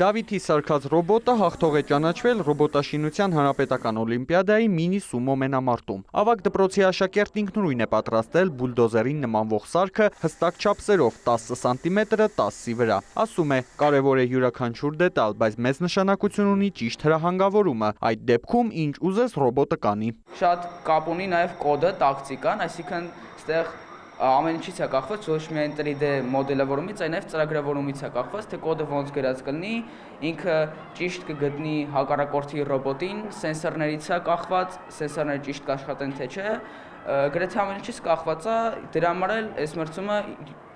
Դավիթի սարքած ռոբոտը հաղթող է ճանաչվել ռոբոտաշինության հանրապետական օլիմպիադայի մինի սումո մենամարտում։ Ավագ դպրոցի աշակերտն ինքնուրույն է պատրաստել բուլդոզերին նմանվող սարքը հստակ չափսերով 10 սանտիմետրը 10-ի վրա։ Ասում է, կարևոր է յուրաքանչյուր դետալ, բայց մեծ նշանակություն ունի ճիշտ հրահանգավորումը։ Այդ դեպքում ինչ ուզես ռոբոտը կանի։ Շատ կապ ունի նաև կոդը, տակտիկան, այսինքն այստեղ ամեն ինչից է կախված, ոչ միայն 3D մոդելավորումից, այլ նաև ծրագրավորումից է կախված, թե կոդը ոնց գրած կլինի, ինքը ճիշտ կգտնի հակառակորդի ռոբոտին, սենսորներից է կախված, սենսորները ճիշտ կաշխատեն թե չէ, գրեթե ամեն ինչից կախված է, դրա համար էլ այս մրցումը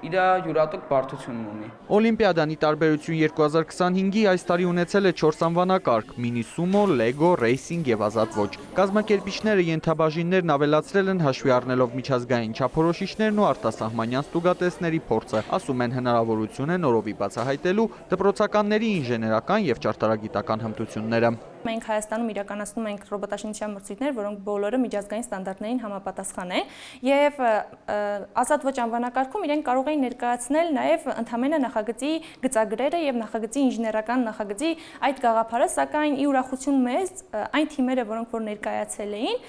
իր յուրատուկ բարդությունն ունի։ Օլիմպիադան ի տարբերություն 2025-ի այս տարի ունեցել է 4 անվանակարգ՝ մինի սումո, լեգո, ռեյսինգ եւ ազատ ոճ։ Կազմակերպիչները ենթաբաժիններն ավելացրել են հաշվի առնելով միջազգային չափորոշիչներն ու արտասահմանյան ստուգատեսների փորձը, ասում են հնարավորություն է նորովի բացահայտելու դպրոցականների ինժեներական եւ ճարտարագիտական հմտությունները։ Մենք Հայաստանում իրականացնում ենք ռոբոտաշինության մրցույթներ, որոնք բոլորը միջազգային ստանդարտներին համապատասխան են, եւ ազատ ոչ անվանակարգում իրենք կարող են ներկայացնել նաեւ ընդհանրապես նախագծի գծագրերը եւ նախագծի ինժեներական նախագծի այդ գաղափարը, սակայն ի ուրախություն մեզ այն թիմերը, որոնք որ ներկայացել էին,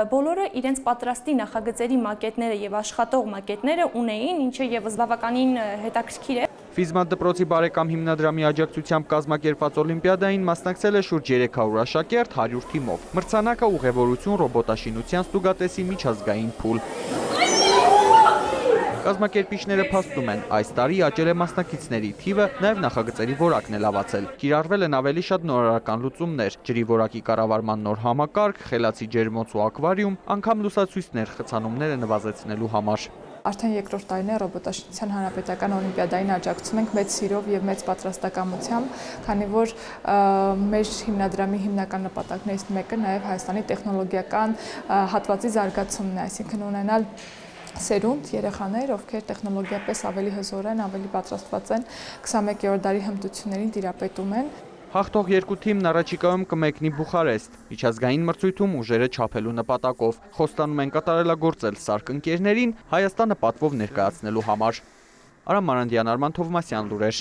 բոլորը իրենց պատրաստի նախագծերի մակետները եւ աշխատող մակետները ունեին, ինչը եւս բավականին հետաքրքիր է։ Ֆիզմատ դպրոցի բարեկամ հիմնադրամի աջակցությամբ կազմակերպված օլիմպիադային մասնակցել է շուրջ 300 աշակերտ 100 թիմով։ Մրցանակը ուղևորություն ռոբոտաշինության ստուգատեսի միջազգային փուլ։ Կազմակերպիչները փաստում են, այս տարի աճել է մասնակիցների թիվը, նաև նախագծերի որակն է լավացել։ Կիրառվել են ավելի շատ նորարարական լուծումներ, ջրի որակի կառավարման նոր համակարգ, խելացի ջերմոց ու ակվարիում, անգամ լուսացույցներ խցանումները նվազեցնելու համար։ Արդեն երկրորդ տարին է ռոբոտաշինության հանրապետական օլիմպիադային աջակցում ենք մեծ սիրով եւ մեծ պատրաստակամությամբ, քանի որ մեր հիմնադրամի հիմնական նպատակներից մեկը նաեւ Հայաստանի տեխնոլոգիական հատվածի զարգացումն է, այսինքն ունենալ սերունդ երեխաներ, ովքեր տեխնոլոգիապես ավելի հզոր են, ավելի պատրաստված են 21-րդ դարի հմտություններին տիրապետում են։ Հաղթող երկու թիմն առաջիկայում կմեկնի Բուխարեստ, միջազգային մրցույթում ուժերը չափելու նպատակով։ Խոստանում են կատարելագործել սարք ընկերներին Հայաստանը պատվով ներկայացնելու համար։ Արամ Մարանդյան, Արման Թովմասյան, լուրեր։